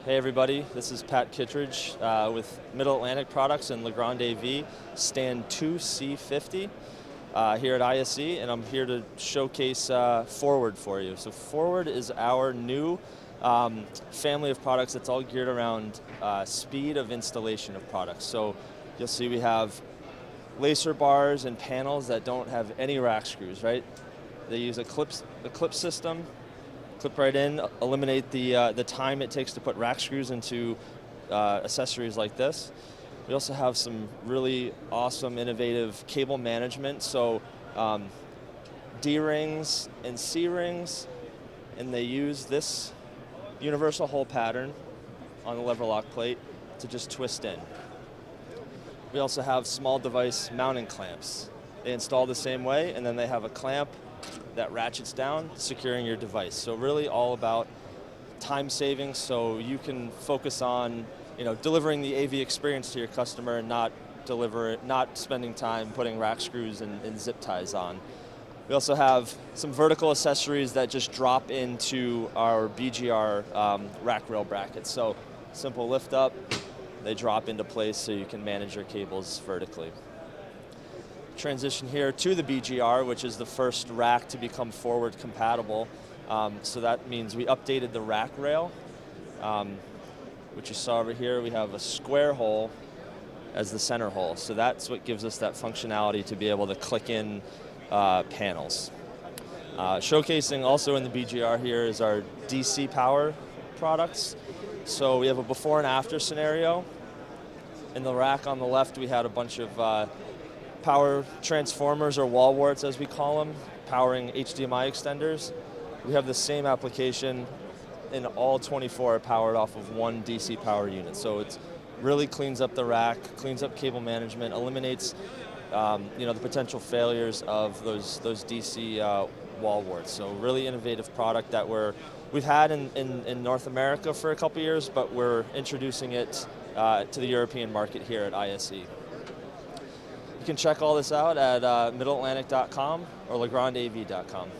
Hey everybody, this is Pat Kittredge with Middle Atlantic Products and Legrand AV, stand 2C50 here at ISE, and I'm here to showcase Forward for you. So Forward is our new family of products that's all geared around speed of installation of products. So you'll see we have lacer bars and panels that don't have any rack screws, right? They use a clip system. Clip right in, eliminate the time it takes to put rack screws into accessories like this. We also have some really awesome, innovative cable management. So D-rings and C-rings, and they use this universal hole pattern on the lever lock plate to just twist in. We also have small device mounting clamps. They install the same way, and then they have a clamp that ratchets down, securing your device. So really all about time saving, so you can focus on delivering the AV experience to your customer and not spending time putting rack screws and zip ties on. We also have some vertical accessories that just drop into our BGR rack rail brackets. So simple lift up, they drop into place so you can manage your cables vertically. Transition here to the BGR, which is the first rack to become Forward compatible. So that means we updated the rack rail, which you saw over here. We have a square hole as the center hole. So that's what gives us that functionality to be able to click in panels. Showcasing also in the BGR here is our DC power products. So we have a before and after scenario. In the rack on the left, we had a bunch of power transformers, or wall warts as we call them, powering HDMI extenders. We have the same application in all 24 powered off of one DC power unit. So it really cleans up the rack, cleans up cable management, eliminates the potential failures of those DC wall warts. So really innovative product that we've had in North America for a couple years, but we're introducing it to the European market here at ISE. You can check all this out at middleatlantic.com or legrandav.com.